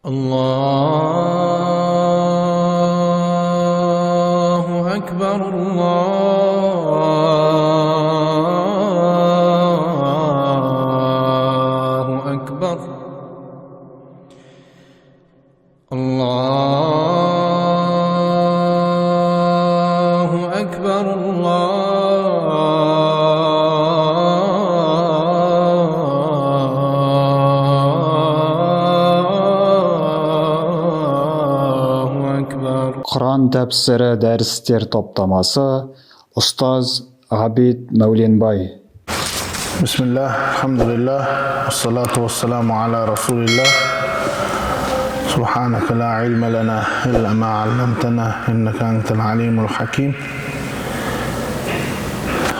الله أكبر الله أكبر الله أكبر Құран тәпсірі дәрістер топтамасы ұстаз Ғабит Мәуленбай. Бисмиллах, алхамдулиллах, ассалату вассаламу аля расулиллах. Субханака ла илма лана илля ма алламтана иннака антал алимул хаким.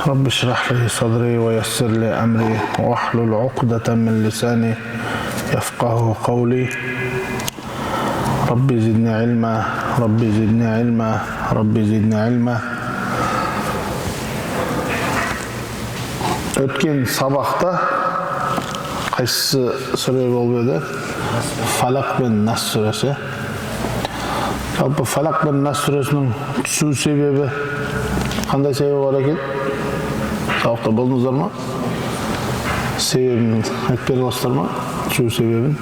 Рабби шрах ли садри ва яссир ли амри ва аhlul уқдатан мин лисани яфқаху қаули. Rabbi zidni ilma, Rabbi zidni ilma, Rabbi zidni ilma. Өткен сабақта қайсысы сүре болып еді? Фалақ пен Нас сүресі. Жалпы Фалақ пен Нас сүресінің түсу себебі қандай себебі бар екен? Сабақта болдыңыздар ма? Себебін айтып бере аласыздар ма? Түсу себебін?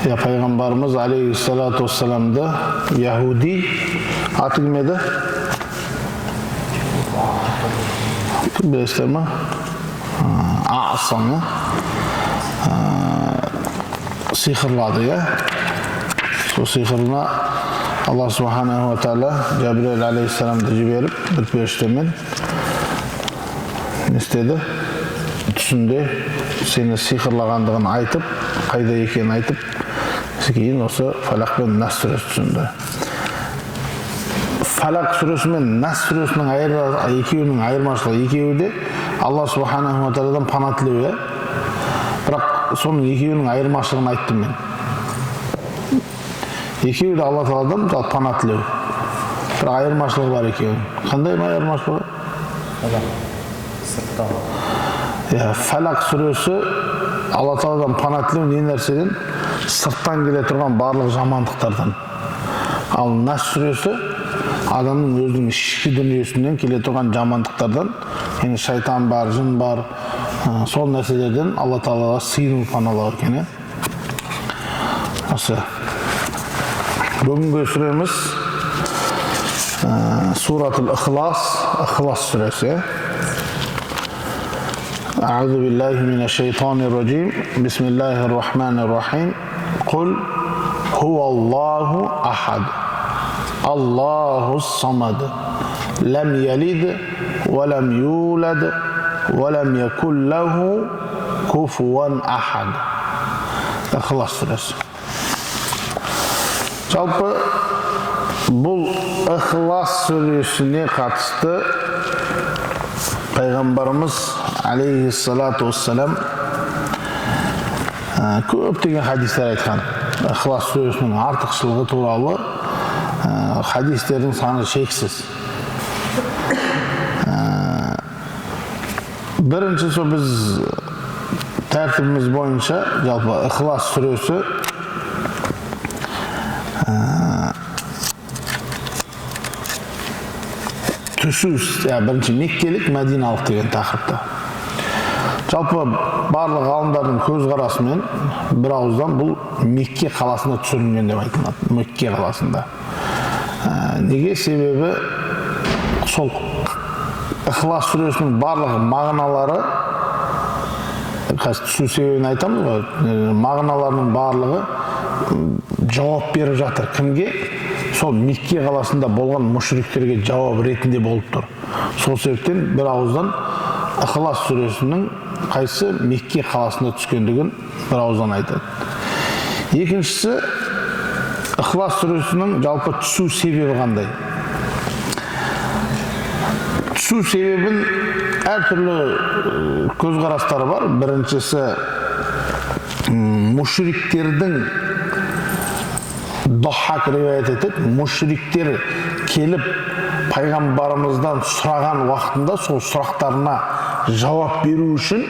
Пайғамбарымыз алейхиссалату вассаламды Яхуди аты кім еді? Білесіздер ма? Асаны сиқырлады, сол сиқырына Алла субханаху ва тағала Жабрил алейхиссаламды жіберіп бір періштемен не істеді? Түсінде сені сиқырлағандығын айтып, қайда екенін айтып, кейін осы Фалақ пен Нас сүресі түсінді. Фалақ сүресі мен Нас сүресінің екеуінің айырмашылығы, екеуі де Алла субханаху ва тағаладан пана тілеу. Бірақ соның екеуінің айырмашылығын айттым мен. Екеуі де Алла тағаладан пана тілеу. Бірақ айырмашылығы бар екеуінің. Қандай айырмашылығы? Фалақ сүресі Алла тағаладан пана тілеу не нәрседен? Сырттан келе тұрған барлық жамандықтардан. Ал Нас сүресі адамның өзінің ішкі дүниесінен келе тұрған жамандықтардан, яғни шайтан бар, жын бар, сол нәрселерден Алла тағалаға сыйыну паналау екен. Осы бүгінгі сүреміз Суратул Ихлас, Ихлас сүресі. أعوذ بالله من الشيطان الرجيم بسم الله الرحمن الرحيم قل هو الله أحد الله الصمد لم يلد ولم يولد ولم يكن له كفوا أحد. İxlas сүресі. Жалпы бұл Ихлас сүресіне қатысты Пайғамбарымыз алейхиссалату вассалам көптеген хадистер айтқан. Ихлас сүресінің артықшылығы туралы хадистердің саны шексіз. Біріншісі біз тәртібіміз бойынша жалпы Ихлас сүресі бірінші меккелік, мәдиналық деген тақырыпта. Жалпы барлық ғалымдардың көзқарасымен бір ауыздан бұл Мекке қаласында түсірілген деп айтылады. Мекке қаласында. Неге? Себебі сол Ихлас сүресінің барлық мағыналары, түсу себебін айтамыз ғой, мағыналарының барлығы жауап беріп жатыр. Кімге? Сол Мекке қаласында болған мүшриктерге жауап ретінде болып тұр. Сол себептен бір ауыздан Ихлас сүресінің қайсы Мекке қаласында түскендігін бір ауыздан айтады. Екіншісі, Ихлас сүресінің жалпы түсу себебі қандай? Түсу себебін әртүрлі көзқарастары бар. Біріншісі, мүшриктердің Дохак риwayet етеді, мүшриктер келіп пайғамбарымыздан сұраған уақытында сол сұрақтарына жауап беру үшін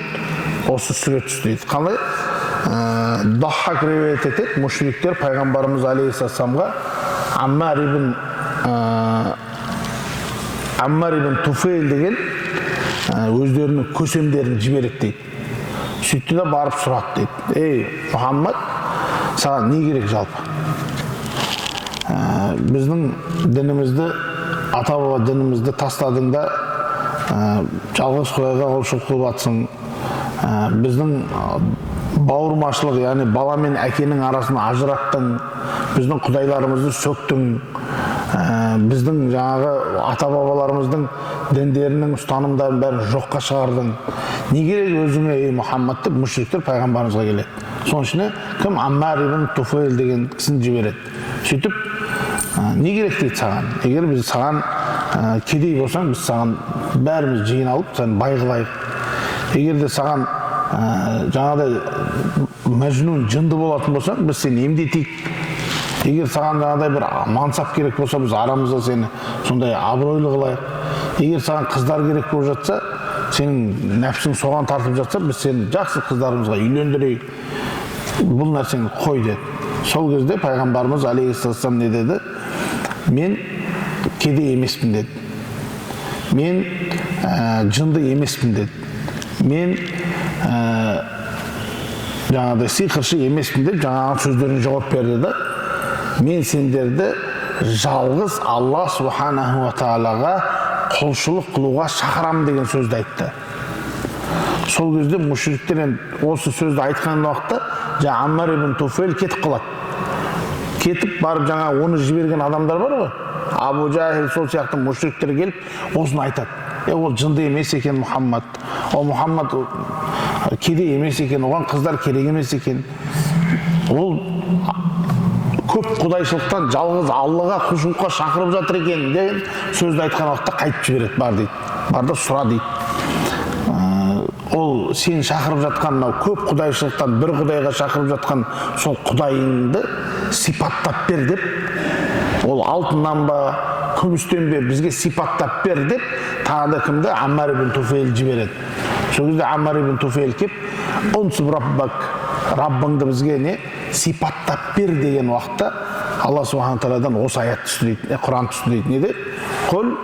осы сүре түсті дейді. Қалай? Даххак риуаят етеді, мушриктер пайғамбарымыз алейхиссаламға Аммар ибн Туфейл деген өздерінің көсемдерін жібереді дейді. Сөйтті де барып сұрады дейді. Ей, Мұхаммад, саған не керек жалпы? Біздің дінімізді, ата-баба дінімізді тастадың да жалғыз құдайға құлшылық қылып жатсың. Біздің бауырмашылық, яғни бала мен әкенің арасын ажыраттың. Біздің құдайларымызды сөктің. Біздің жаңағы ата-бабаларымыздың діндерінің ұстанымдарын бәрін жоққа шығардың. Не керек өзіңе, ей Мұхаммад, деп мушриктер пайғамбарымызға келеді. Соның ішіне кім? Аммар ибн Туфейл деген кісіні жібереді. Сөйтіп, не керек дейді саған? Егер біз саған кедей болсаң, біз саған бәріміз жиналып, сені бай қылайық. Егер де саған жаңағыдай мәжнун, жынды болатын болсаң, біз сені емдетейік. Егер саған жаңағыдай бір мансап керек болса, біз арамызда сені сондай абыройлы қылайық. Егер саған қыздар керек болып жатса, сенің нәпсің соған тартып жатса, біз сені жақсы қыздарымызға үйлендірейік. Бұл нәрсені қой деді. Сол кезде пайғамбарымыз алейхиссалам не деді? Мен кедей емеспін деді. Мен жынды емеспін деді. Мен жаңағыдай сиқыршы емеспін деп жаңағы сөздеріне жауап берді да, мен сендерді жалғыз Алла субханаху ва тағалаға құлшылық қылуға шақырамын деген сөзді айтты. Сол кезде мушриктер осы сөзді айтқан уақытта Аммар ибн Туфейл кетіп қалады. Кетіп барып жаңа оны жіберген адамдар бар ғой, Абу Жахил, сол сияқты мушриктер келіп осыны айтады. Ол жынды емес екен Мұхаммад. Ол Мұхаммад кедей емес екен, оған қыздар керек емес екен. Ол көп құдайшылықтан жалғыз Аллаға құлшылыққа шақырып жатыр екен деген сөзді айтқан уақытта қайтып жібереді. Бар дейді. Бар да сұра дейді. Ол сен шақырып жатқан көп құдайшылықтан бір құдайға шақырып жатқан сол құдайыңды сипаттап бер деп, ол алтыннан ба, күмістен бе бізге сипаттап бер деп, тағы да кімді? Аммар ибн Туфейл жібереді. Сол кезде Аммар ибн Туфейл кеп, «Унсуб раббак», Раббыңды бізге не? Сипаттап бер деген уақытта Алла субхана тағаладан осы аят түсті дейді, Құран түсті дейді. Не деп? Құл,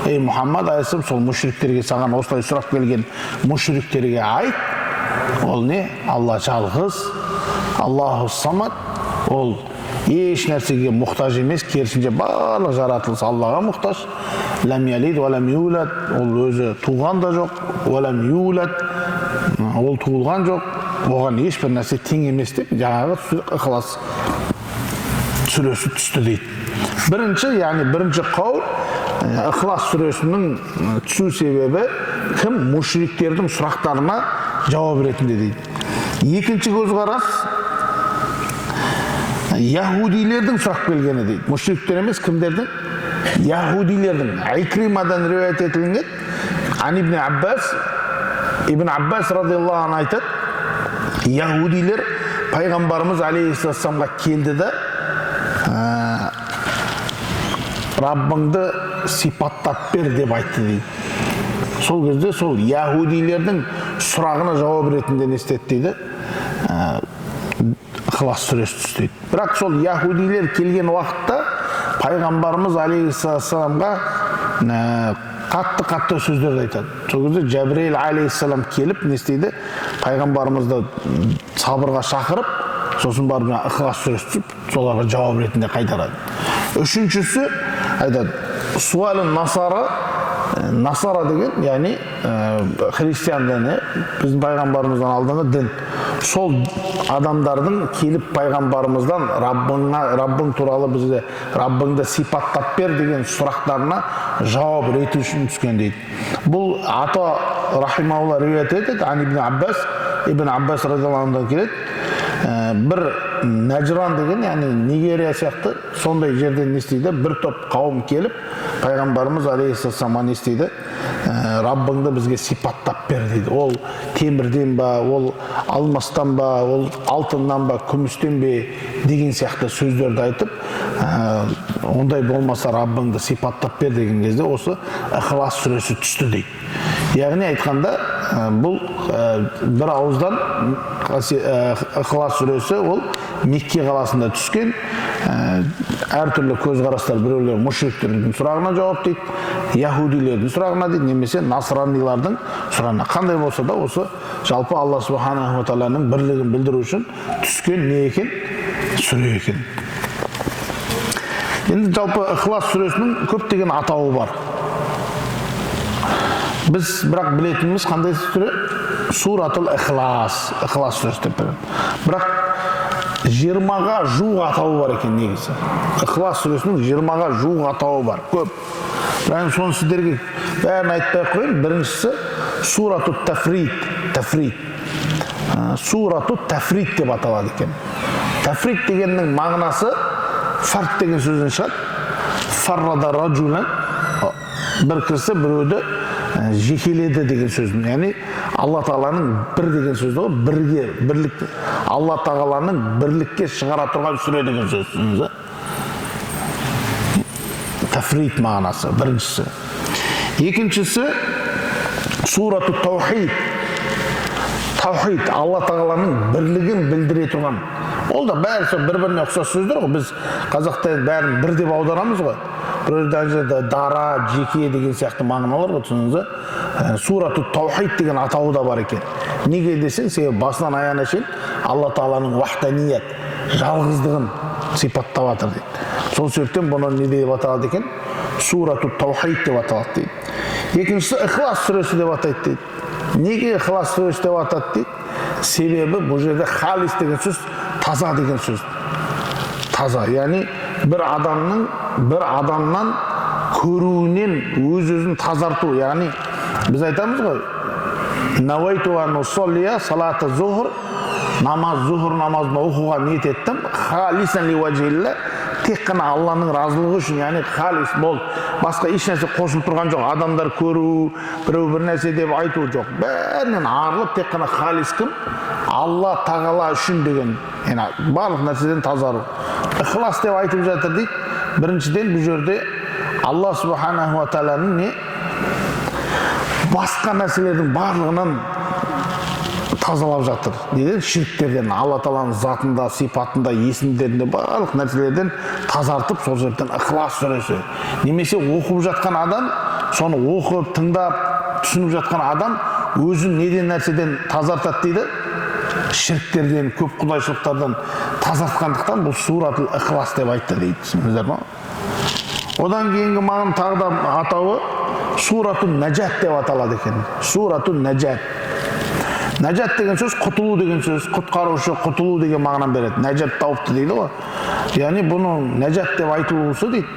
ей Мұхаммад алейхиссалам, сол мушриктерге, саған осылай сұрап келген мушриктерге айт, ол не? Алла жалғыз, Аллаху самад, ол еш нәрсеге мұқтаж емес, керісінше барлық жаратылыс Аллаға мұқтаж. Лам ялид ва лам юлад, ол өзі туған да жоқ, ва лам юлад, ол туылған жоқ, оған ешбір нәрсе тең емес деп, жаңағы Ықылас сүресі түсті дейді. Бірінші қаул Ықылас сүресінің түсу себебі кім? Мушриктердің сұрақтарына жауап ретінде дейді. Екінші көзқарас яһудилердің сұрақ келгені дейді. Мушриктер емес, кімдердің? Яһудилердің. Икримадан риуаят етілген. Ибн Аббас радиаллаху анху айтады, яһудилер пайғамбарымыз алейхиссаламға келді да, Раббыңды сипаттап бер деп айтты дейді. Сол кезде сол яһудилердің сұрағына жауап ретінде не істеді дейді? Ықылас сүресі түсті дейді. Бірақ сол яһудилер келген уақытта пайғамбарымыз алейхиссаламға қатты сөздерді айтады. Сол кезде Жәбірейіл алейхиссалам келіп не істейді? Пайғамбарымызды сабырға шақырып, сосын барып Ықылас сүресі түсіп, соларға жауап ретінде қайтарады. Үшіншісі айтады, суалын Насара деген, яғни христиан діні, біздің пайғамбарымыздан алдыңғы дін. Сол адамдардың келіп пайғамбарымыздан Раббың туралы бізге Раббыңды сипаттап бер деген сұрақтарына жауап реті үшін түскен дейді. Бұл ата рахимаулла риуаят етеді, Ибн Аббас радиаллаху анхудан келеді. Бір Нәжран деген, яғни Нигерия сияқты сондай жерден не істейді? Бір топ қауым келіп, пайғамбарымыз алейхиссаламға не істейді? Раббыңды бізге сипаттап бер дейді. Ол темірден ба, ол алмастан ба, ол алтыннан ба, күмістен бе деген сияқты сөздерді айтып, ондай болмаса Раббыңды сипаттап бер деген кезде осы Ихлас сүресі түсті дейді. Яғни айтқанда бұл бір ауыздан Ихлас сүресі ол Мекке қаласында түскен. Әртүрлі көзқарастар, біреулер мушриктердің сұрағына жауап дейді, яһудилердің сұрағына дейді, немесе насранилардың сұрағына. Қандай болса да осы жалпы Алла субханаху ва тағаланың бірлігін білдіру үшін түскен не екен? Сүре екен. Енді жалпы Ихлас сүресінің көптеген атауы бар. Біз бірақ білетініміз қандай сүре? Суратул Ихлас, Ихлас сүресі деп береді. Бірақ 20-ға жуық атауы бар екен негізі. Ихлас сүресінің 20-ға жуық атауы бар, көп. Бірақ соны сіздерге бәрін айтпай қойын. Біріншісі Сурату Тафрит. Сурату Тафрит деп аталады екен. Тафрит дегеннің мағынасы фард деген сөзден шығады. Фаррада раджулан, бір кісі біреуді жекеледі деген сөздің. Яғни Алла Тағаланың бір деген сөзді ғой, бірге, бірлік. Алла Тағаланың бірлікке шығара тұрған сүре деген сөз. Тафрит мағынасы біріншісі. Екіншісі Сурату Таухид. Таухид Алла Тағаланың бірлігін білдіре тұрған. Ол да бәрі бір-біріне ұқсас сөздер ғой. Біз қазақта бәрін бір деп аударамыз ғой. Біреуді дара, жеке деген сияқты мағыналар ғой, түсініңіз. Сурату Таухид деген атауы да бар екен. Неге десең, себебі басынан аяғына шейін Алла Тағаланың вахданият, жалғыздығын сипаттап жатыр дейді. Сол себептен бұны не деп аталады екен? Сурату Таухид деп аталады дейді. Екіншісі Ихлас сүресі деп атайды дейді. Неге Ихлас сүресі деп атады дейді? Себебі бұл жерде халис деген сөз таза деген сөз. Таза, яғни бір адамнан көруінен өз-өзін тазарту. Яғни біз айтамыз ғой, навайту ан уссаллия салата зухр, зухр намазын оқуға ниет еттім, халисан ли ваджиллә, тек қана Алланың разылығы үшін, яғни халис бол, басқа еш нәрсе қосылып тұрған жоқ. Адамдар көру, біреу бір нәрсе деп айту жоқ. Бәрінен арылып, тек қана халис кім? Алла Тағала үшін деген, барлық нәрседен тазару. Ихлас деп айтып жатыр дейді. Біріншіден бұл жерде Алла субханаху ва тағаланың не? Басқа нәрселердің барлығынан тазалап жатыр. Неден? Ширктерден, Алла Тағаланың затында, сипатында, есімдерінде барлық нәрселерден тазартып, сол себептен Ихлас сүресі. Немесе оқып жатқан адам, соны оқып, тыңдап, түсініп жатқан адам өзін неден нәрседен тазартады дейді? Ширктерден, көп құдайшылықтардан тазартқандықтан бұл Суратул Ихлас деп айтты дейді. Түсіндіңіздер ме? Одан кейінгі маған тағы да атауы Суратул Наджат деп аталады екен. Суратул Наджат. Наджат деген сөз құтылу деген сөз, құтқарушы, құтылу деген мағынаны береді. Наджат тауыпты дейді ғой. Яғни бұны Наджат деп айтылуысы дейді.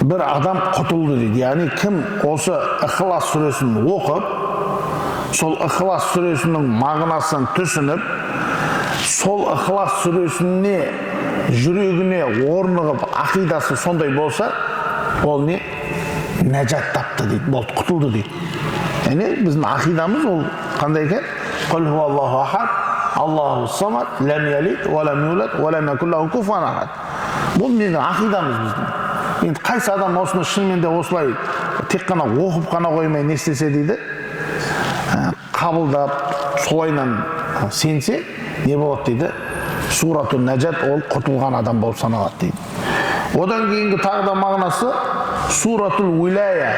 Бір адам құтылды дейді. Яғни кім осы Ихлас сүресін оқып, сол Ихлас сүресінің мағынасын түсініп, сол Ихлас сүресіне жүрегіне орнығып, ақидасы сондай болса, ол не? Нәжат тапты дейді, болды, құтылды дейді. Яғни біздің ақидамыз ол қандай екен? Құл хуаллаху ахад, Аллаху самад, ләм ялид, ва ләм юлад, ва ләм якун лаху куфуан ахад. Бұл менің ақидамыз біздің. Енді қайсы адам осыны шынымен де осылай тек қана оқып қана қоймай не істесе дейді, қабылдап, солайынан сенсе, не болады дейді? Суратул Наджат ол құтылған адам болып саналады дейді. Одан кейінгі тағы да мағынасы Суратул Уилая.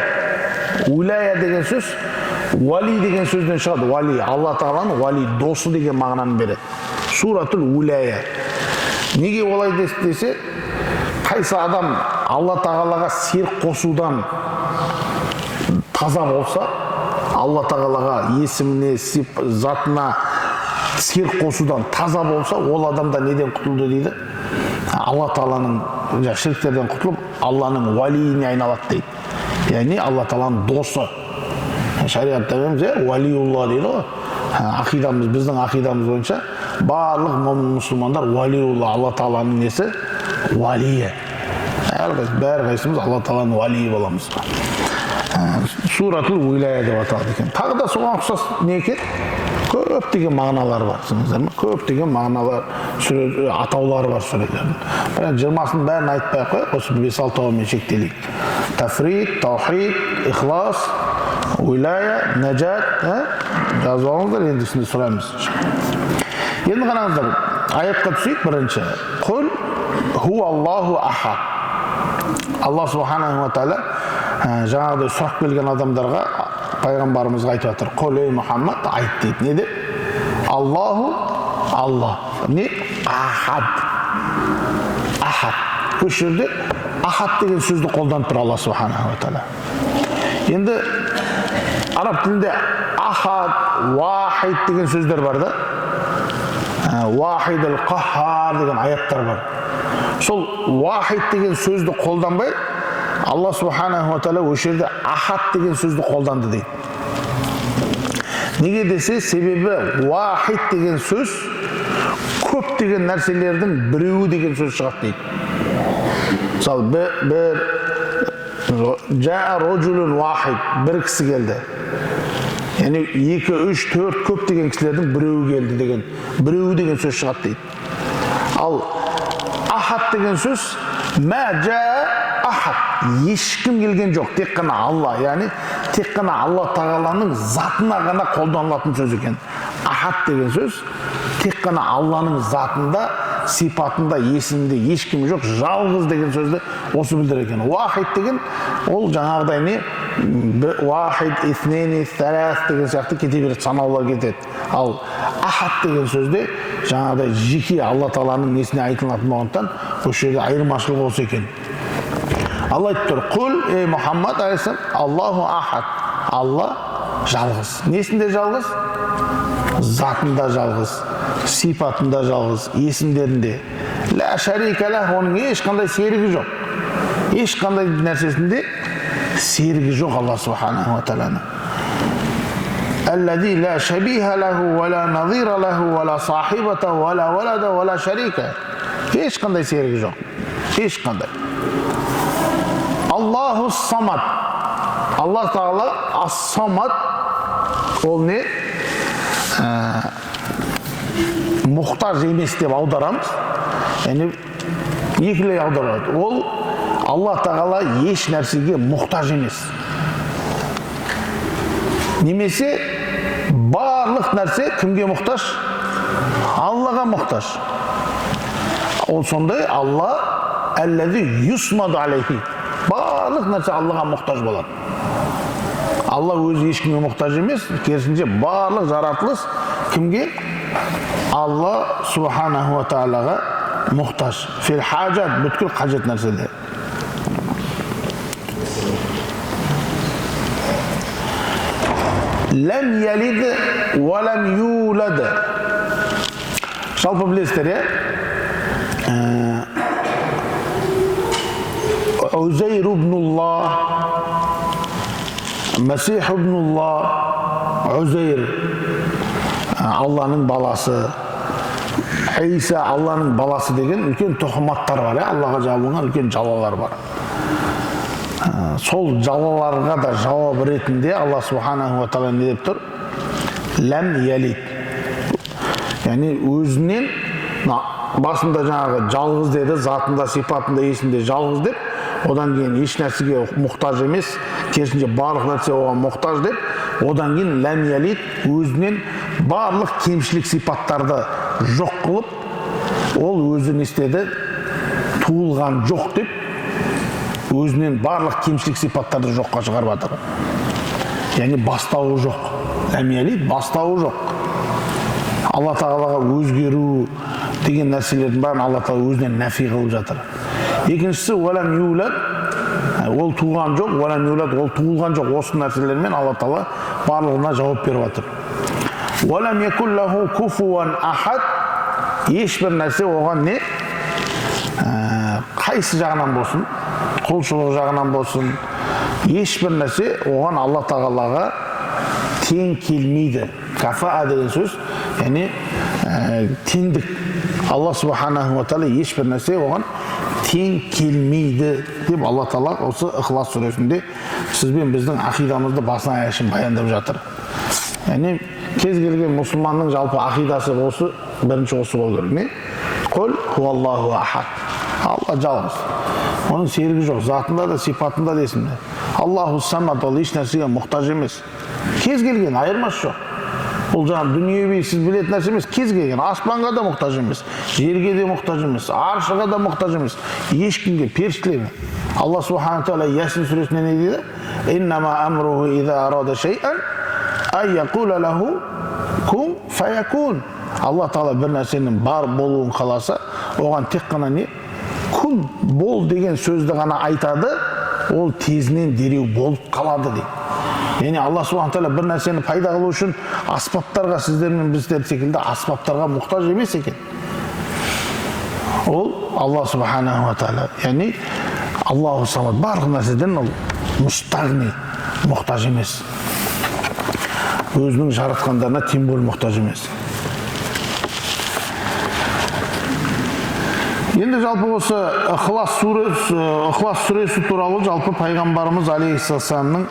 Уилая деген сөз вали деген сөзден шығады. Вали, Алла Тағаланың вали, досы деген мағынаны береді. Суратул Уилая. Неге олай десе, қайсы адам Алла Тағалаға серік қосудан таза болса, Алла Тағалаға есіміне, затына серік қосудан таза болса, ол адамда неден құтылды дейді? Алла Тағаланың шірктерден құтылып, Алланың валиіне айналады дейді. Яғни Алла Тағаланың досы. Шариғатта валиулла дейді ғой. Ақидамыз, біздің ақидамыз бойынша барлық момын мұсылмандар валиулла, Алла Тағаланың несі? Валиі. Бәрі қайсымыз Алла Тағаланың валиі боламыз. Суратул Уилая деп аталады екен. Тағы да соған ұқсас не екен? Көптеген мағыналар бар, түсініңіздер ме? Көптеген мағыналар, атаулары бар сүрелердің. Бірақ 20-ның бәрін айтпай қойып, осы 5-6 тауымен шектелейік. Тафрид, таухид, ихлас, уилая, нәжат, жазып алыңыздар, енді ішінде сұраймыз. Енді қараңыздар, аятқа түсейік бірінші. Құл хуаллаху ахад. Алла субханаху ва тағала жаңағыдай сұрақ келген адамдарға пайғамбарымызға айтып жатыр. Құл ей Мұхаммад айт дейді. Не деп? Аллаху Алла. Не? Ахад. Ахад. Осы жерде ахад деген сөзді қолданып тұр Алла субханаху ва тағала. Енді араб тілінде ахад, вахид деген сөздер бар да. Вахид ал-қахар деген аяттар бар. Сол вахид деген сөзді қолданбай, Алла субханаху ва тағала осы жерде ахад деген сөзді қолданды дейді. Неге десе, себебі вахид деген сөз көп деген нәрселердің біреуі деген сөз шығады дейді. Мысалы, жаа роджулун вахид, бір кісі келді. Яғни 2, 3, 4 көп деген кісілердің біреуі келді деген, біреуі деген сөз шығады дейді. Ал ахад деген сөз мә жаа ахад, ешкім келген жоқ, тек қана Алла, яғни тек қана Алла тағаланың затына ғана қолданылатын сөз екен. Ахад деген сөз тек қана Алланың затында, сипатында, есімінде ешкім жоқ, жалғыз деген сөзді осы білдірер екен. Вахид деген ол жаңағыдай не? Вахид, итнени, салас деген сияқты кете береді, санаулар кетеді. Ал ахад деген сөзде жаңағыдай жеке Алла тағаланың несіне айтылатын болғандықтан осы жерде айырмашылығы осы екен. Алла айтып тұр, құл ей Мұхаммад алейхиссалам, Аллаху ахад. Алла жалғыз. Несінде жалғыз? Затында жалғыз, сипатында жалғыз, есімдерінде. Ла шарика лах, оның ешқандай серігі жоқ. Ешқандай нәрсесінде серігі жоқ Алла субханаху ва тағаланың. Аллади ла шабиха лаху, ва ла назира лаху, ва ла сахибата, ва ла валада, ва ла шарика. Ешқандай серігі жоқ. Ешқандай. Аллаху самад. Алла тағала ас-самад. Ол не? Мұқтаж емес деп аударамыз. Яғни екілей аударады. Ол Алла тағала еш нәрсеге мұқтаж емес. Немесе барлық нәрсе кімге мұқтаж? Аллаға мұқтаж. Ол сондай Алла әлләзи юсмаду алейхи. Барлық нәрсе Аллаға мұқтаж болады. Алла өзі ешкімге мұқтаж емес, керісінше барлық жаратылыс кімге? Алла субханаху ва тағалаға мұқтаж. Фил хаджат, бүткіл қажет нәрселер. Ләм ялиді, ва ләм юлады. Жалпы білесіздер, Узейр ибнуллах, Масих ибнуллах, Узейр Алланың баласы, Иса Алланың баласы деген үлкен тұқыматтар бар, Аллаға жабылған үлкен жалалар бар. Сол жалаларға да жауап ретінде Алла субханаху ва тағала не деп тұр? Ләм ялид. Яғни өзінен басында жаңағы жалғыз деді, затында, сипатында, есінде жалғыз деп, одан кейін еш нәрсеге мұқтаж емес, керісінше барлық нәрсе оған мұқтаж деп, одан кейін ләм ялид өзінен барлық кемшілік сипаттарды жоқ қылып, ол өзі не істеді? Туылған жоқ деп, өзінен барлық кемшілік сипаттарды жоққа шығарып жатыр. Яғни бастауы жоқ. Ләм ялид бастауы жоқ. Алла тағалаға өзгеру деген нәрселердің бәрін Алла тағала өзінен нәфи қылып жатыр. Екіншісі, уәләм юлад, ол туған жоқ, уәләм юлад, ол туылған жоқ. Осы нәрселермен Алла тағала барлығына жауап беріп жатыр. Уәләм якуллаху куфуан ахад, ешбір нәрсе оған не? Қайсы жағынан болсын, құлшылық жағынан болсын, ешбір нәрсе оған Алла тағалаға тең келмейді. Кафаа деген сөз, яғни теңдік. Алла субханаху ва тағала ешбір нәрсе оған тең келмейді деп Алла Тағала осы Ихлас сүресінде сізбен біздің ақидамызды басынан аяқ шейін баяндап жатыр. Яғни кез келген мұсылманның жалпы ақидасы осы бірінші осы болу керек. Не? Құл хуаллаху ахад. Алла жалғыз. Оның серігі жоқ. Затында да, сипатында да есімде. Аллаху самад, ол еш нәрсеге мұқтаж емес. Кез келген айырмасы жоқ. Бұл жаңа дүниеви сіз білетін нәрсе емес. Кез келген аспанға да мұқтаж емес, жерге де мұқтаж емес, аршыға да мұқтаж емес. Ешкімге, періштелерге. Алла субхана тағала Ясин сүресінде не дейді? Иннама амруху иза арада шайъан ай яқула лаху кун фаякун. Алла Тағала бір нәрсенің бар болуын қаласа, оған тек қана не? Күн, бол деген сөзді ғана айтады, ол тезінен дереу болып қалады дейді. Яғни Алла субхана тағала бір нәрсені пайда қылу үшін аспаптарға, сіздер мен біздер секілді аспаптарға мұқтаж емес екен. Ол Алла субхана тағала. Яғни Аллаху самад, барлық нәрседен ол мұстағни, мұқтаж емес. Өзінің жаратқандарына тем более мұқтаж емес. Енді жалпы осы Ихлас сүресі туралы жалпы пайғамбарымыз алейхиссаламның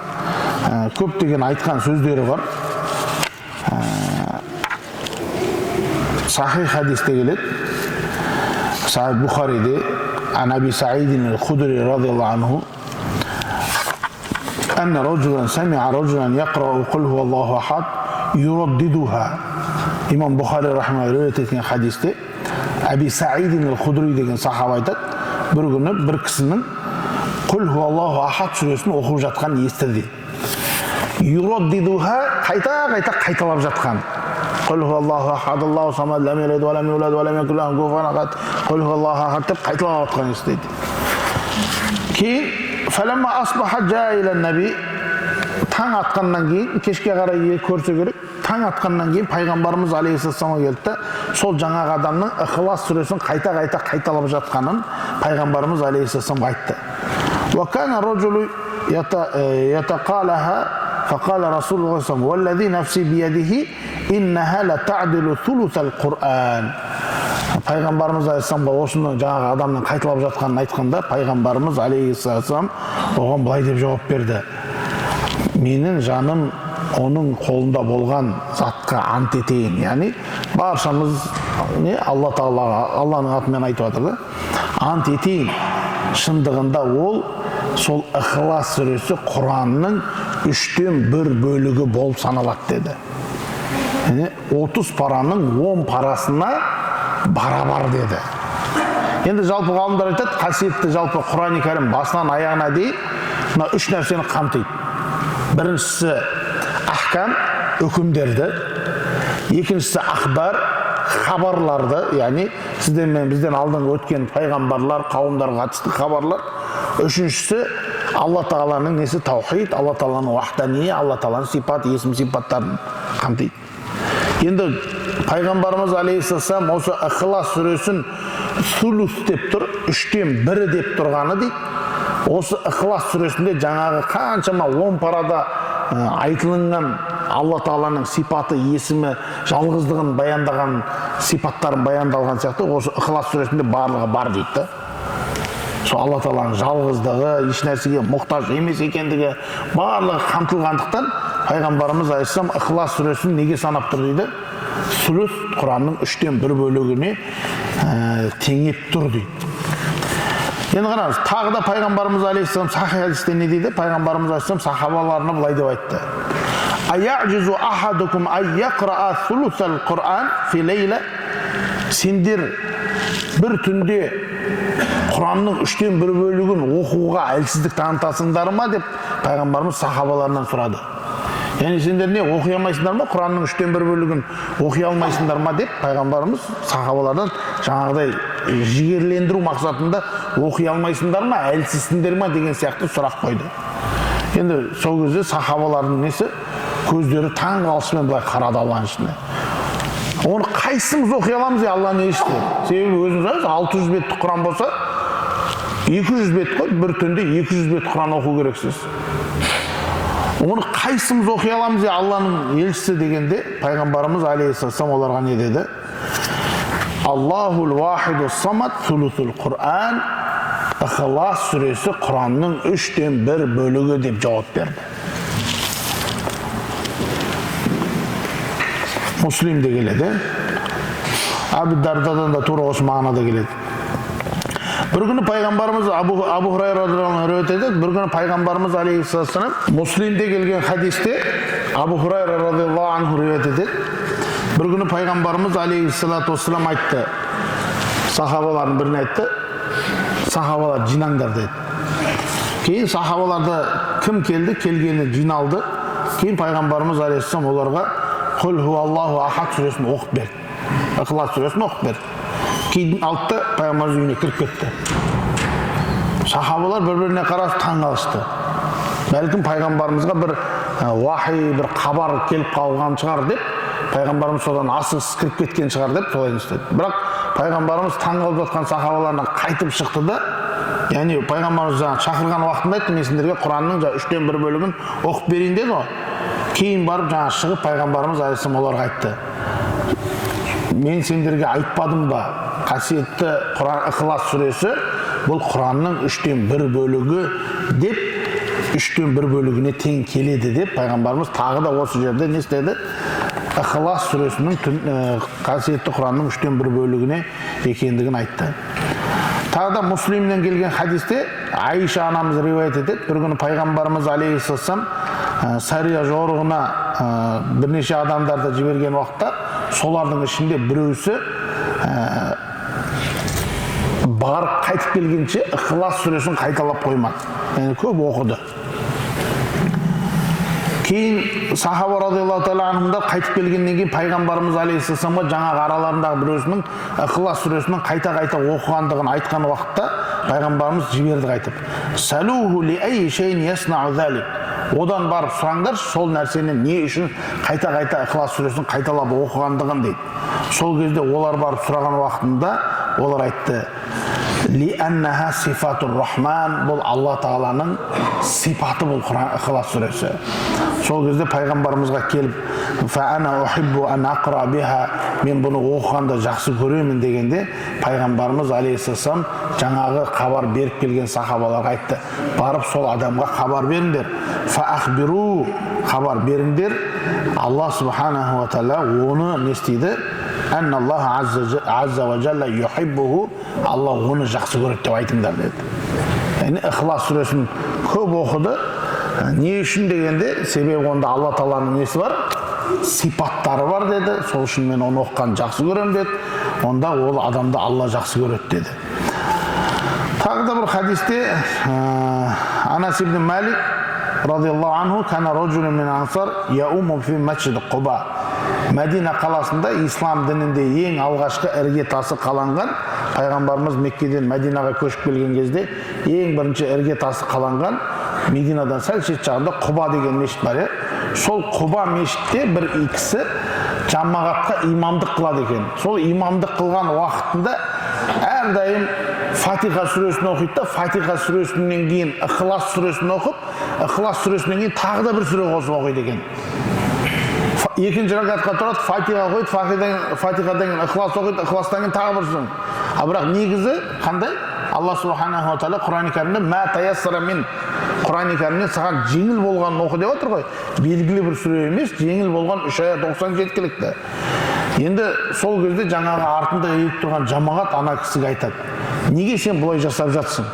көптеген айтқан сөздері бар. Сахих хадисте келеді. Сахих Бухариде ан Аби Саидин аль-Худри радиаллаху анху анна раджулан сами'a раджулан яқрау қул хуаллаху ахад юраддидуха. Имам Бухари рахматуллахи риwayat еткен хадисте Аби Саидин аль-Худри деген сахаба айтады, бір күні бір кісінің Құл хуаллаху ахад сүресін оқып жатқанын естіді. Юраддидуха, қайта-қайта қайталап жатқан. Құл хуаллаху ахад, Аллаху самад, лам ялид ва лам юлад ва лам якун лаху куфуан ахад. Құл хуаллаху ахад деп қайталап жатқан естіді. Кейін фаламма асбаха жаа иля наби, таң атқаннан кейін, кешке қарай көрсе керек, таң атқаннан кейін пайғамбарымыз алейхиссаламға келді де, сол жаңағы адамның Ихлас сүресін қайта-қайта қайталап жатқанын пайғамбарымыз алейхиссалам айтты. Ва кана раджулу ятақалаха фақала расулуллах саллаллаху алейхи ва нафси биядихи иннаха ла та'дилу сулусал Құр'ан. Пайғамбарымыз алейхиссаламға осыны жаңағы адамның қайталап жатқанын айтқанда, пайғамбарымыз алейхиссалам оған былай деп жауап берді. Менің жаным оның қолында болған затқа ант етейін. Яғни баршамыз Алла Тағалаға, Алланың атымен айтып жатыр да. Ант етейін. Шындығында ол сол Ихлас сүресі Құранның 1/3 бөлігі болып саналады деді. 30 параның 10 парасына барабар деді. Енді жалпы ғалымдар айтады, қасиетті жалпы Құран-ы Кәрім басынан аяғына дейін мына 3 нәрсені қамтиды. Біріншісі ахкам, үкімдерді, екіншісі ахбар, хабарларды, яғни сізден мен бізден алдын өткен пайғамбарлар, қауымдарға қатысты хабарлар. Үшіншісі Алла Тағаланың несі таухид, Алла Тағаланың вахдание, Алла Тағаланың сипат, есім сипаттарын қамтиды. Енді пайғамбарымыз алейхиссалам осы Ихлас сүресін сулус деп тұр, 1/3 деп тұрғаны дейді. Осы Ихлас сүресінде жаңағы қаншама 10 парада айтылынған Алла Тағаланың сипаты, есімі, жалғыздығын баяндаған сипаттарын баяндалған сияқты, осы Ихлас сүресінде барлығы бар дейді. Сол Алла Тағаланың жалғыздығы, еш нәрсеге мұқтаж емес екендігі барлығы қамтылғандықтан пайғамбарымыз алейхиссалам Ихлас сүресін неге санап тұр дейді? Сүлус Құранның 1/3 бөлігіне теңеп тұр дейді. Енді қараңыз, тағы да пайғамбарымыз алейхиссалам сахих хадисте не дейді? Пайғамбарымыз алейхиссалам сахабаларына былай деп айтты. Аяъжизу ахадукум ай яқра'a сулусал Құр'ан фи лейла. Сендер бір түнде Құранның 1/3 бөлігін оқуға әлсіздік танытасыңдар ма деп пайғамбарымыз сахабаларынан сұрады. Яғни сендер не оқи алмайсыңдар ма? Құранның 1/3 бөлігін оқи алмайсыңдар ма деп пайғамбарымыз сахабалардан жаңағыдай жігерлендіру мақсатында оқи алмайсыңдар ма, әлсізсіңдер ма деген сияқты сұрақ қойды. Енді сол кезде сахабалардың несі көздері таң қалышымен былай қарады Алланың ішіне. Оны қайсымыз оқи аламыз, Алла не ішті? Себебі өзіңіз ойлаңыз, 600 беттік Құран болса 200 бет қой, бір түнде 200 бет Құран оқу керексіз. Оны қайсымыз оқи аламыз, Алланың елшісі дегенде пайғамбарымыз алейхиссалам оларға не деді? Аллахул вахиду самад сулусул Құр'ан Ихлас сүресі Құранның 1/3 бөлігі деп жауап берді. Муслимде келеді. Абу Дардадан да тура осы мағынада келеді. Bir күні пайғамбарымыз Абу Хурайра радиаллаху анху риwayat етеді. Bir күні пайғамбарымыз алейхиссалам Муслимде келген хадисте Абу Хурайра радиаллаху анху риwayat етеді. Bir күні пайғамбарымыз алейхиссалату вассалам айтты. Сахабалардың біріне айтты. Сахабалар жинаңдар деді. Кейін сахабаларды кім келді? Келгені жиналды. Кейін пайғамбарымыз алейхиссалам оларға Құл хуаллаху ахад сүресін оқып берді. Ихлас сүресін оқып берді. Кейін алды пайғамбарымыз үйіне кіріп кетті. Сахабалар бір-біріне қарап таң қалышты. Бәлкім пайғамбарымызға бір вахи, бір хабар келіп қалған шығар деп, пайғамбарымыз содан асығыс кіріп кеткен шығар деп солай істеді. Бірақ пайғамбарымыз таң қалып жатқан сахабаларына қайтып шықты да, яғни пайғамбарымыз шақырған уақытында айтты, мен сендерге Құранның 1/3 бөлігін оқып берейін деді ғой. Кейін барып шығып пайғамбарымыз алейхиссалам оларға айтты. Мен сендерге айтпадым ба? Қасиетті Құран Ихлас сүресі бұл Құранның 1/3 бөлігі деп 1/3 бөлігіне тең келеді деп пайғамбарымыз тағы да осы жерде не істеді? Ихлас сүресінің қасиетті Құранның 1/3 бөлігіне екендігін айтты. Тағы да Муслимнен келген хадисте Айша анамыз риwayat етеді. Bir күні пайғамбарымыз алейхиссалам Сария жорығына бірнеше адамдарды жіберген уақытта солардың ішінде біреусі барып қайтып келгенше Ихлас сүресін қайталап қоймады. Yani көп оқыды. Кейін сахаба радиаллаху тағала анхумдар қайтып келгеннен кейін пайғамбарымыз алейхиссаламға жаңағы араларындағы біреусінің Ихлас сүресінің қайта-қайта оқығандығын айтқан уақытта пайғамбарымыз жіберді қайтып. Салуху ли ай шейн яснау залик. Одан барып сұраңдар, сол нәрсені не үшін қайта-қайта Ихлас сүресін қайталап оқығандығын дейді. Сол кезде олар барып сұраған уақытында олар айтты: Ли аннаха сифатур рахман, бұл Алла Тағаланың сипаты бұл Ихлас сүресі. Сол кезде пайғамбарымызға келіп, фа ана ухиббу ан ақра биха, мен бұны оқығанда жақсы көремін дегенде, пайғамбарымыз алейхиссалам жаңағы хабар беріп келген сахабаларға айтты: барып сол адамға хабар беріңдер. Фа ахбиру, хабар беріңдер. Алла субханаху ва тағала оны не істейді? Анна Аллах азза ва джалла юхиббуху, Алла оны жақсы көреді деп айтыңдар деді. Yani Ихлас сүресін көп оқыды. Не үшін дегенде, себебі онда Алла Тағаланың несі бар? Сипаттары бар деді. Сол үшін мен оны оққан жақсы көрем деді. Онда ол адамды Алла жақсы көреді деді. Тағы да бір хадисте Анас ибн Малик радиаллаху анху кана раджулун мин ансар яуму фи масжид Құба. Мәдина қаласында ислам дінінде ең алғашқы ірге тасы қаланған, пайғамбарымыз Меккеден Мәдинаға көшіп келген кезде ең бірінші ірге тасы қаланған Мединадан сәл шет жағында Құба деген мешіт бар. Сол Құба мешітте бір кісі жамағатқа имамдық қылады екен. Сол имамдық қылған уақытында әрдайым Фатиха сүресін оқиды да, Фатиха сүресінен кейін Ихлас сүресін оқып, Ихлас сүресінен кейін тағы да бір сүре қосып оқиды екен. Екінші ракатқа тұрады, Фатиха оқиды, Фатихадан кейін Ихлас оқиды, Ихластан кейін тағы бір сүре. Бірақ негізі қандай? Алла субханаху ва тағала Құран кәрімде ма таяссара мин, Құран кәрімнен саған жеңіл болғанын оқы деп отыр ғой. Белгілі бір сүре емес, жеңіл болған 3 аят 97 жеткілікті. Енді сол кезде жаңағы артында еліп тұрған жамағат ана кісіге айтады: неге сен бұлай жасап жатсың?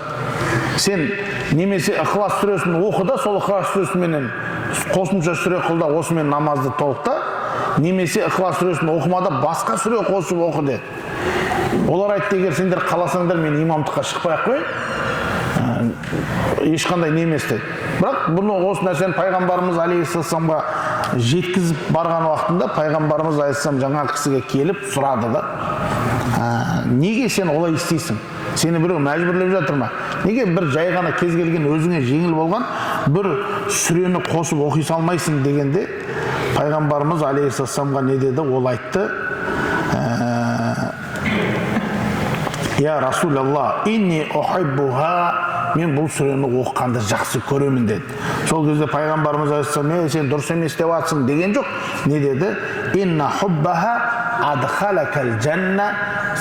Сен немесе Ихлас сүресін оқы да, сол Ихлас сүресіменен қосымша сүре қыл да, осымен намазды толықта, немесе Ихлас сүресін оқымада басқа сүре қосып оқы деді. Олар айтты: егер сендер қаласаңдар, мен имамдыққа шықпай-ақ қояйын, ешқандай не емес деді. Бірақ бұны осы нәрсені пайғамбарымыз алейхиссаламға жеткізіп барған уақытында пайғамбарымыз алейхиссалам жаңа кісіге келіп сұрады да: неге сен олай істейсің? Сені біреу мәжбүрлеп жатыр ма? Неге бір жай ғана кез келген өзіңе жеңіл болған бір сүрені қосып оқи салмайсың дегенде, пайғамбарымыз алейхиссаламға не деді? Ол айтты: Я Расулаллах, инни ухиббуха, мен бұл сүрені оқығанды жақсы көремін деді. Сол кезде пайғамбарымыз алейхиссалам: сен дұрыс емес деп жатсың деген жоқ. Не деді? Инна хуббаха адхалакал жанна,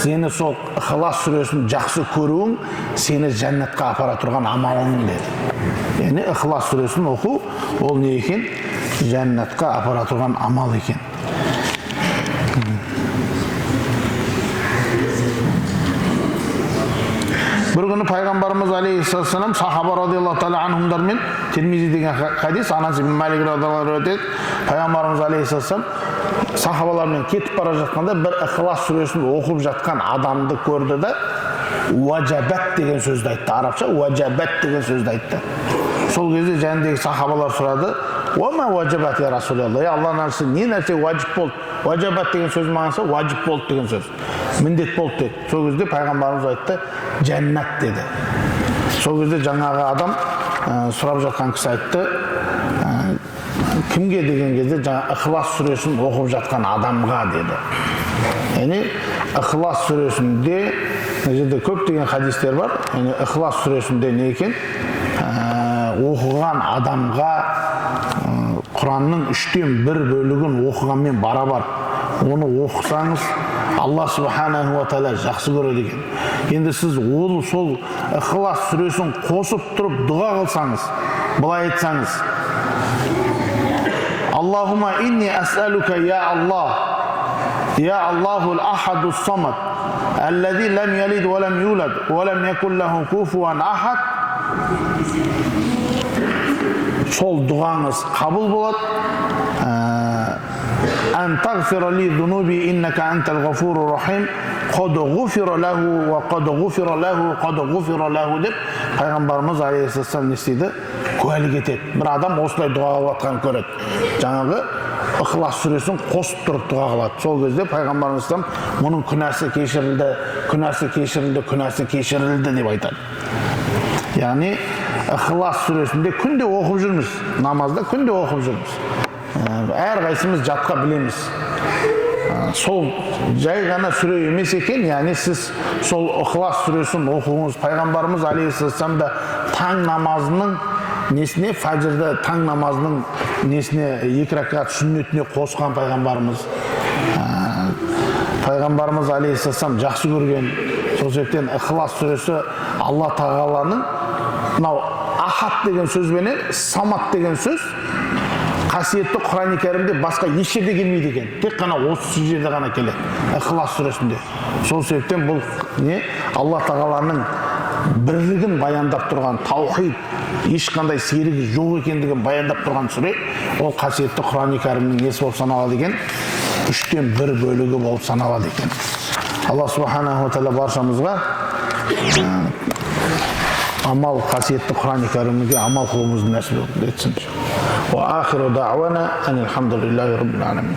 сені сол Ихлас сүресін жақсы көруің сені жәннатқа апара тұрған амалың деді. Яғни Ихлас сүресін оқу ол не екен? Жәннатқа апара тұрған амал екен. Bir günü Peygamberimiz Aleyhisselam sahaba radıyallahu teala anhumlarмен Tirmizi деген hadis Anas ibn Malik radıyallahu anh ötedi. Peygamberimiz Aleyhisselam sahabalarмен ketip bара жатқанда bir İhlas сүресін оқып жатқан адамды көрді de vacabat деген сөзді айтты. Arapça vacabat деген сөзді айтты. Сол кезде жәндегі сахабалар сұрады: "Ома vacabat ya Resulallah? Ya Allah'ın elçisi ne нәрсе vacip болды?" Vacabat деген сөз мағынасы vacip болды деген сөз. Міндет болды деді. Сол кезде пайғамбарымыз айтты: "Жәннат" деді. Сол кезде жаңағы адам сұрап жатқан кісі айтты: "Кімге?" деген кезде жаңа Ихлас сүресін оқып жатқан адамға деді. Яғни Ихлас сүресінде жерде көптеген хадистер бар. Яғни Ихлас сүресінде не екен? Оқыған адамға Құранның 1/3 бөлігін оқығанмен барабар. Оны оқысаңыз Алла Субханаху ва Тағала жақсы көреді екен. Енді сіз сол Ихлас сүресін қосып тұрып дұға қылсаңыз, былай айтсаңыз: "Аллахума инни ас'алука я Аллах, я Аллахул ахадус самад, аллази лам ялид ва лам юлад, ва лам якун лаху куфуан ахад." Сол дұғаңыз қабыл болады. "Ан тагфира ли зунуби иннака антал гафурур рахим, қад гуфира лаху ва қад гуфира лаху, қад гуфира лаху" деп пайғамбарымыз алейхиссалам не істейді? Куәлік етеді. Bir адам осылай дұға қылып жатқанын көреді. Жаңағы Ихлас сүресін қосып тұрып дұға қылады. Сол кезде пайғамбарымыз мұның күнәсі кешірілді, күнәсі кешірілді, күнәсі кешірілді деп айтады. Яғни Ихлас сүресінде күнде оқып жүрміз, намазда күнде оқып жүрміз. Әрқайсымыз жатқа білеміз. Сол жай ғана сүре емес екен, яғни сіз сол Ихлас сүресін оқуыңыз. Пайғамбарымыз алейхиссалам да таң намазының несіне, фажрда таң намазының несіне 2 ракат сүннетіне қосқан пайғамбарымыз. Пайғамбарымыз алейхиссалам жақсы көрген. Сол себептен Ихлас сүресі Алла Тағаланың мынау Ахад деген сөзбенен Самат деген сөз қасиетті Құран-ы Кәрімде басқа еш жерде келмейді екен. Тек қана осы жерде ғана келеді. Ихлас сүресінде. Сол себептен бұл не? Алла Тағаланың бірлігін баяндап тұрған, таухид, ешқандай серігі жоқ екендігін баяндап тұрған сүре, ол қасиетті Құран-ы Кәрімнің несі болып саналады екен? 1/3 бөлігі болып саналады екен. Алла Субханаху ва Тағала баршамызға амал қасиетті Құран-ы Кәрімге амал қылуымызды нәсіп етсін. Ва ахиру дa'wana анил хамдулиллахи rabbil alamin.